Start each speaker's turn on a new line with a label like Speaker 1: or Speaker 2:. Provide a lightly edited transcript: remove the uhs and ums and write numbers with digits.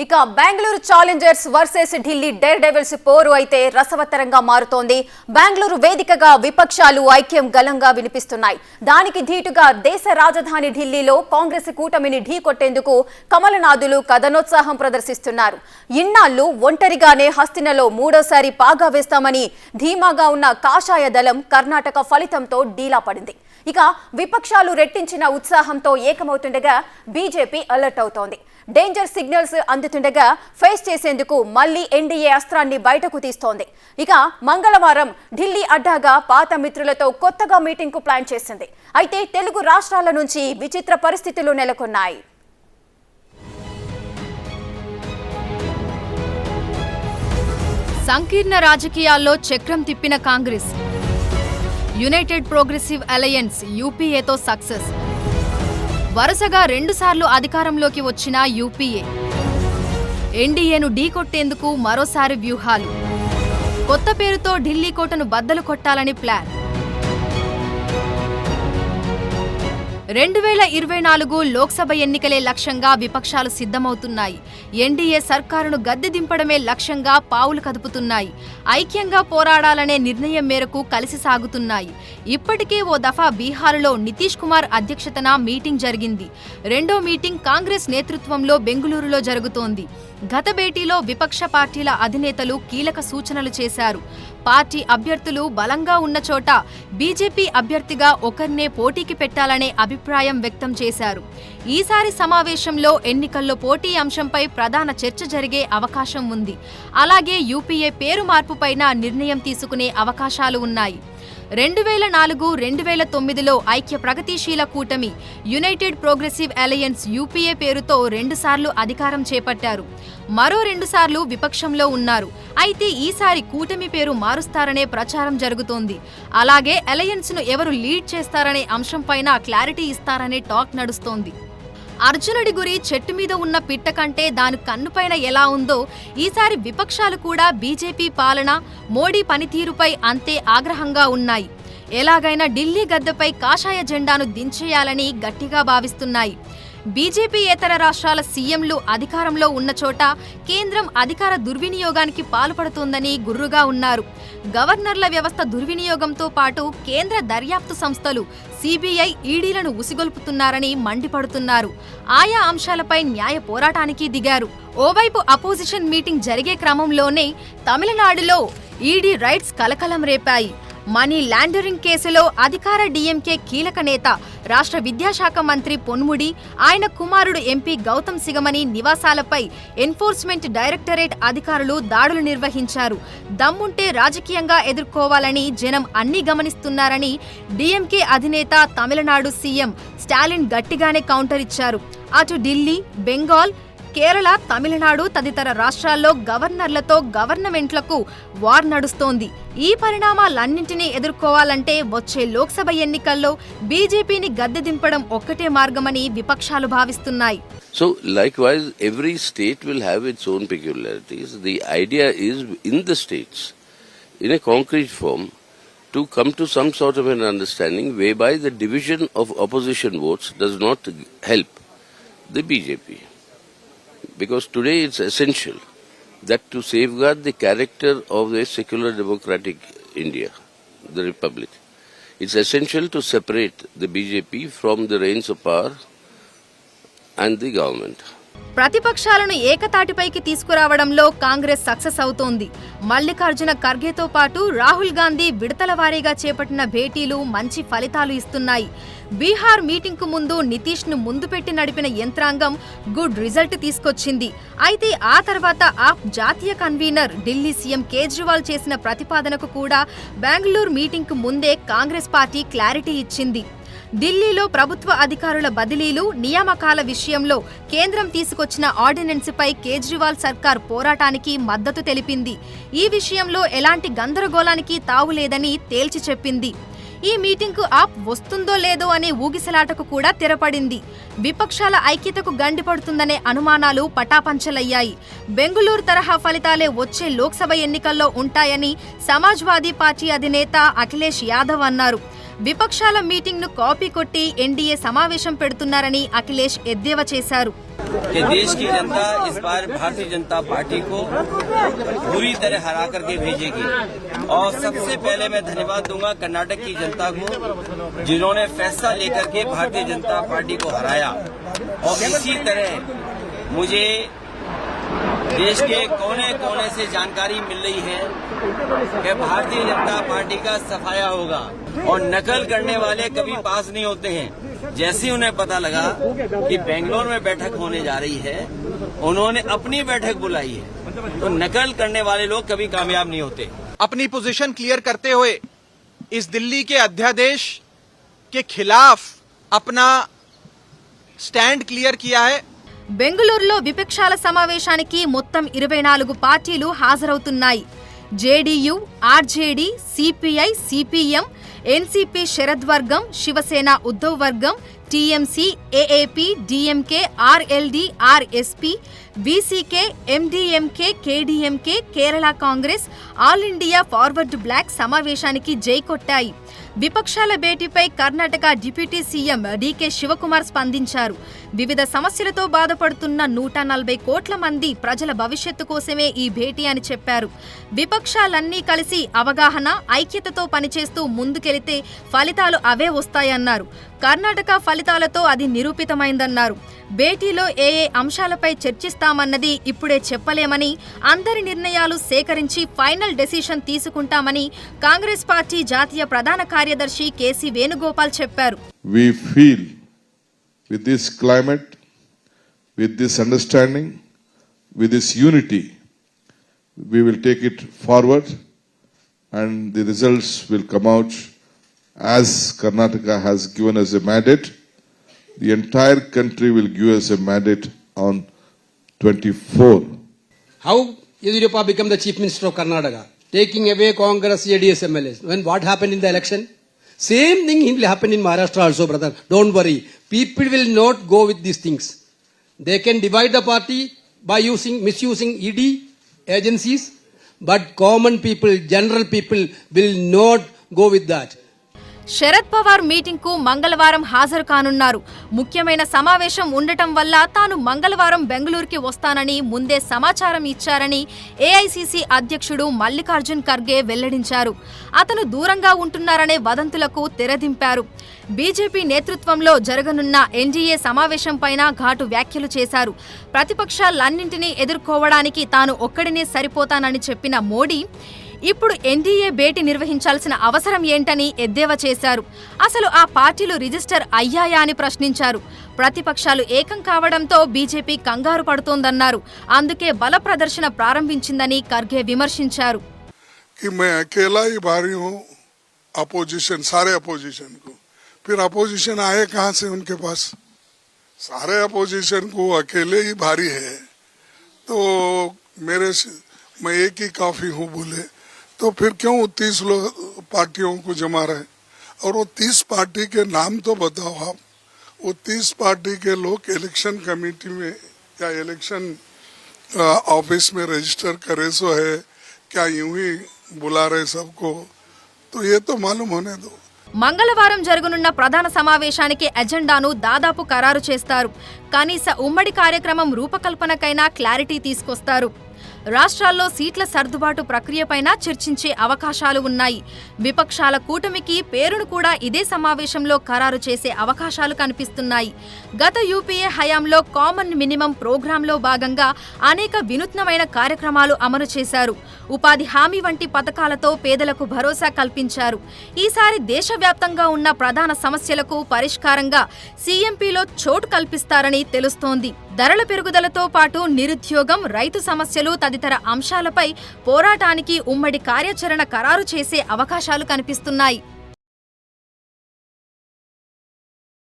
Speaker 1: ఇక Bengaluru Challengers versus Delhi Daredevils పోరు అయితే రసవత్తరంగా మారుతోంది. బెంగళూరు వేదికగా విపక్షాలు ఐక్యం గలంగా వినిపిస్తున్నాయి. దానికి ధీటుగా దేశ రాజధాని ఢిల్లీలో కాంగ్రెస్ కూటమిని ఢీకొట్టేందుకు కమలనాథులు కథనోత్సాహం ప్రదర్శిస్తున్నారు. ఇన్నాళ్లు ఒంటరిగానే హస్తినలో మూడోసారి పాగా వేస్తామని ధీమాగా ఉన్న కాషాయ దళం కర్ణాటక ఫలితంతో డీలా పడింది. ఇక విపక్షాలు రెట్టించిన ఉత్సాహంతో ఏకమవుతుండగా బీజేపీ అలర్ట్ అవుతోంది. డేంజర్ సిగ్నల్స్ అందుతుండగా ఫేస్ చేసేందుకు మళ్లీ ఎన్డీఏ అస్త్రాన్ని బయటకు తీస్తోంది. ఇక మంగళవారం ఢిల్లీ అడ్డాగా పాత మిత్రులతో కొత్తగా మీటింగ్కు ప్లాన్ చేసింది. అయితే తెలుగు రాష్ట్రాల నుంచి విచిత్ర పరిస్థితులు నెలకొన్నాయి.
Speaker 2: సంకీర్ణ రాజకీయాల్లో చక్రం తిప్పిన కాంగ్రెస్ యునైటెడ్ ప్రోగ్రెసివ్ అలయన్స్ యూపీఏతో సక్సెస్. వరుసగా 2 సార్లు అధికారంలోకి వచ్చిన యూపీఏ ఎన్డీఏను ఢీకొట్టేందుకు మరోసారి వ్యూహాలు. కొత్త పేరుతో ఢిల్లీ కోటను బద్దలు కొట్టాలని ప్లాన్. 2024 లోక్సభ ఎన్నికలే లక్ష్యంగా విపక్షాలు సిద్ధమవుతున్నాయి. ఎన్డీఏ సర్కారును గద్దె దింపడమే లక్ష్యంగా పావులు కదుపుతున్నాయి. ఐక్యంగా పోరాడాలనే నిర్ణయం మేరకు కలిసి సాగుతున్నాయి. ఇప్పటికే ఓ దఫా బీహార్లో నితీష్ కుమార్ అధ్యక్షతన మీటింగ్ జరిగింది. రెండో మీటింగ్ కాంగ్రెస్ నేతృత్వంలో బెంగళూరులో జరుగుతోంది. గత భేటీలో విపక్ష పార్టీల అధినేతలు కీలక సూచనలు చేశారు. పార్టీ అభ్యర్థులు బలంగా ఉన్న చోట బీజేపీ అభ్యర్థిగా ఒకరినే పోటీకి పెట్టాలనే అభిప్రాయం వ్యక్తం చేశారు. ఈసారి సమావేశంలో ఎన్నికల్లో పోటీ అంశంపై ప్రధాన చర్చ జరిగే అవకాశం ఉంది. అలాగే యూపీఏ పేరు మార్పుపైన నిర్ణయం తీసుకునే అవకాశాలు ఉన్నాయి. 2004-2009లో ఐక్య ప్రగతిశీల కూటమి యునైటెడ్ ప్రోగ్రెసివ్ అలయన్స్ యూపీఏ పేరుతో 2 సార్లు అధికారం చేపట్టారు. మరో 2 సార్లు విపక్షంలో ఉన్నారు. అయితే ఈసారి కూటమి పేరు మారుస్తారనే ప్రచారం జరుగుతోంది. అలాగే అలయన్స్ ను ఎవరు లీడ్ చేస్తారనే అంశంపైన క్లారిటీ ఇస్తారనే టాక్ నడుస్తోంది. అర్జునుడి గురి చెట్టు మీద ఉన్న పిట్ట కంటే దాని కన్నుపైన ఎలా ఉందో ఈసారి విపక్షాలు కూడా బీజేపీ పాలన, మోడీ పనితీరుపై అంతే ఆగ్రహంగా ఉన్నాయి. ఎలాగైనా ఢిల్లీ గద్దెపై కాషాయ జెండాను దించేయాలని గట్టిగా భావిస్తున్నాయి. బీజేపీ ఏతర రాష్ట్రాల సీఎంలు అధికారంలో ఉన్న చోట కేంద్రం అధికార దుర్వినియోగానికి పాల్పడుతోందని గుర్రుగా ఉన్నారు. గవర్నర్ల వ్యవస్థ దుర్వినియోగంతో పాటు కేంద్ర దర్యాప్తు సంస్థలు సీబీఐ, ఈడీలను ఉసిగొల్పుతున్నారని మండిపడుతున్నారు. ఆయా అంశాలపై న్యాయ పోరాటానికి దిగారు. ఓవైపు అపోజిషన్ మీటింగ్ జరిగే క్రమంలోనే తమిళనాడులో ఈడీ రైట్స్ కలకలం రేపాయి. మనీ లాండరింగ్ కేసులో అధికార డీఎంకే కీలక నేత, రాష్ట్ర విద్యాశాఖ మంత్రి పొన్ముడి, ఆయన కుమారుడు ఎంపీ గౌతమ్ సిగమణి నివాసాలపై ఎన్ఫోర్స్మెంట్ డైరెక్టరేట్ అధికారులు దాడులు నిర్వహించారు. దమ్ముంటే రాజకీయంగా ఎదుర్కోవాలని జనం అన్నీ గమనిస్తున్నారని డీఎంకే అధినేత, తమిళనాడు సీఎం స్టాలిన్ గట్టిగానే కౌంటర్ ఇచ్చారు. అటు ఢిల్లీ, బెంగాల్, కేరళ, తమిళనాడు తదితర రాష్ట్రాల్లో గవర్నర్లతో గవర్నమెంట్లకు వార్ నడుస్తోంది. ఈ పరిణామాలన్నింటినీ ఎదుర్కోవాలంటే వచ్చే లోక్సభ ఎన్నికల్లో బీజేపీని గద్దె దింపడం ఒక్కటే మార్గమని విపక్షాలు భావిస్తున్నాయి.
Speaker 3: So likewise, every state will have its own peculiarities. The idea is in the states, in a concrete form, to come to some sort of an understanding whereby the division of opposition votes does not help the BJP. Because today it's essential that to safeguard the character of a secular democratic India, the Republic, it's essential to separate the BJP from the reins of power and the government.
Speaker 2: ప్రతిపక్షాలను ఏకతాటిపైకి తీసుకురావడంలో Congress success అవుతోంది. మల్లికార్జున ఖర్గేతో పాటు రాహుల్ గాంధీ విడతల వారీగా చేపట్టిన భేటీలు మంచి ఫలితాలు ఇస్తున్నాయి. బీహార్ మీటింగ్ కు ముందు నితీష్ ను ముందు పెట్టి నడిపిన యంత్రాంగం గుడ్ రిజల్ట్ తీసుకొచ్చింది. అయితే ఆ తర్వాత ఆప్ జాతీయ కన్వీనర్ ఢిల్లీ సీఎం కేజ్రీవాల్ చేసిన ప్రతిపాదనకు కూడా బెంగళూరు మీటింగ్ కు ముందే కాంగ్రెస్ పార్టీ క్లారిటీ ఇచ్చింది. ఢిల్లీలో ప్రభుత్వ అధికారుల బదిలీలు, నియామకాల విషయంలో కేంద్రం తీసుకొచ్చిన ఆర్డినెన్స్పై కేజ్రీవాల్ సర్కార్ పోరాటానికి మద్దతు తెలిపింది. ఈ విషయంలో ఎలాంటి గందరగోళానికి తావులేదని తేల్చి చెప్పింది. ఈ మీటింగ్కు ఆప్ వస్తుందో లేదో అనే ఊగిసలాటకు కూడా తెరపడింది. విపక్షాల ఐక్యతకు గండిపడుతుందనే అనుమానాలు పటాపంచలయ్యాయి. బెంగళూరు తరహా ఫలితాలే వచ్చే లోక్సభ ఎన్నికల్లో ఉంటాయని సమాజ్వాదీ పార్టీ అధినేత అఖిలేష్ యాదవ్ అన్నారు. విపక్షాల మీటింగ్ ను కాపీ కొట్టి ఎన్డీఏ సమావేశం పెడుతున్నారని అఖిలేష్ ఎద్దేవా చేశారు.
Speaker 4: कि देश की जनता इस बार भारतीय जनता पार्टी को बुरी तरह हरा करके भेजेगी और सबसे पहले मैं धन्यवाद दूंगा कर्नाटक की जनता को जिन्होंने फैसला लेकर के भारतीय जनता पार्टी को हराया और इसी तरह मुझे देश के कोने कोने से जानकारी मिल रही है कि भारतीय जनता पार्टी का सफाया होगा और नकल करने वाले कभी पास नहीं होते हैं। जैसे ही उन्हें पता लगा कि बेंगलोर में बैठक होने जा रही है, उन्होंने अपनी बैठक बुलाई है, तो नकल करने वाले लोग कभी कामयाब नहीं होते।
Speaker 5: अपनी पोजीशन क्लियर करते हुए इस दिल्ली के अध्यादेश के खिलाफ अपना स्टैंड क्लियर किया है।
Speaker 2: బెంగళూరులో విపక్షాల సమావేశానికి మొత్తం 24 పార్టీలు హాజరవుతున్నాయి. JDU, RJD, CPI, CPM, NCP Sharad వర్గం, శివసేన ఉద్ధవ్ వర్గం, TMC, AAP, DMK, RLD, RSP, VCK, MDMK, KDMK, Kerala Congress, All India Forward Bloc సమావేశానికి జై కొట్టాయి. విపక్షాల భేటీపై Karnataka deputy CM DK Shivakumar స్పందించారు. వివిధ సమస్యలతో బాధపడుతున్న 140 కోట్ల మంది ప్రజల భవిష్యత్తు కోసమే ఈ భేటీ అని చెప్పారు. విపక్షాలన్నీ కలిసి అవగాహన, ఐక్యతతో పనిచేస్తూ ముందుకెళితే ఫలితాలు అవే వస్తాయన్నారు. కర్ణాటక ఫలితాలతో అది నిరూపితమైందన్నారు. భేటీలో ఏ అంశాలపై చర్చిస్తామన్నది ఇప్పుడే చెప్పలేమని, అందరి నిర్ణయాలు సేకరించి ఫైనల్ డెసిషన్ తీసుకుంటామని కాంగ్రెస్ పార్టీ జాతీయ ప్రధాన కార్యదర్శి కేసీ వేణుగోపాల్ చెప్పారు.
Speaker 6: We feel with this climate, with this understanding, with this unity, we will take it forward and the results will come out as Karnataka has given us a mandate. The entire country will give us a mandate on 24.
Speaker 7: How Yediyurappa become the Chief Minister of Karnataka? Taking away Congress JDS MLAs. When what happened in the election? Same thing will happen in Maharashtra also, brother. Don't worry. People will not go with these things. They can divide the party by misusing ED agencies, but common people, general people will not go with that.
Speaker 2: Sharad Pawar meeting కు మంగళవారం హాజరు కానున్నారు. ముఖ్యమైన సమావేశం ఉండటం వల్ల తాను మంగళవారం బెంగళూరుకి వస్తానని ముందే సమాచారం ఇచ్చారని ఏఐసీసీ అధ్యక్షుడు మల్లికార్జున్ ఖర్గే వెల్లడించారు. అతను దూరంగా ఉంటున్నారనే వదంతులకు తెరదింపారు. బీజేపీ నేతృత్వంలో జరగనున్న ఎన్డీఏ సమావేశంపైన ఘాటు వ్యాఖ్యలు చేశారు. ప్రతిపక్షాలన్నింటినీ ఎదుర్కోవడానికి తాను ఒక్కడినే సరిపోతానని చెప్పిన మోడీ ఇప్పుడు ఎన్డీఏ భేటీ నిర్వహించాల్సిన అవసరం ఏంటని ఎద్దేవా చేశారు. అసలు ఆ పార్టీలు రిజిస్టర్ అయ్యాయా అని ప్రశ్నించారు. ప్రతిపక్షాలు ఏకం కావడంతో బీజేపీ కంగారు పడుతోందన్నారు. అందుకే బల ప్రదర్శన ప్రారంభించిందని ఖర్గే విమర్శించారు.
Speaker 8: कि मैं अकेला ही भारी हूँ अपोजिशन, सारे अपोजिशन को, फिर अपोजिशन आए कहाँ से उनके पास? सारे अपोजिशन को अकेले ही भारी है, तो मैं एक ही काफी हूँ बोले, तो फिर क्यों 30 पार्टियों को जमा रहे? और वो 30 पार्टी के नाम तो बताओ आप. वो 30 पार्टी के लोग इलेक्शन कमेटी में या इलेक्शन ऑफिस में रजिस्टर करे सो है क्या यूं ही बुला रहे सबको? तो ये तो मालूम होने दो.
Speaker 2: మంగళవారం జరగనున్న ప్రధాన సమావేశానికి ఎజెండాను దాదాపు ఖరారు చేస్తారు. కనీస ఉమ్మడి కార్యక్రమం రూపకల్పనకైనా క్లారిటీ తీసుకొస్తారు. రాష్ట్రాల్లో సీట్ల సర్దుబాటు ప్రక్రియపైన చర్చించే అవకాశాలు ఉన్నాయి. విపక్షాల కూటమికి పేరును కూడా ఇదే సమావేశంలో ఖరారు చేసే అవకాశాలు కనిపిస్తున్నాయి. గత యూపీఏ హయాంలో కామన్ మినిమం ప్రోగ్రాంలో భాగంగా అనేక వినూత్నమైన కార్యక్రమాలు అమలు చేశారు. ఉపాధి హామీ వంటి పథకాలతో పేదలకు భరోసా కల్పించారు. ఈసారి దేశవ్యాప్తంగా ఉన్న ప్రధాన సమస్యలకు పరిష్కారంగా సీఎంపీలో చోటు కల్పిస్తారని తెలుస్తోంది. ధరల పెరుగుదలతో పాటు నిరుద్యోగం, రైతు సమస్యలు తదితర అంశాలపై పోరాటానికి ఉమ్మడి కార్యాచరణ ఖరారు చేసే అవకాశాలు కనిపిస్తున్నాయి.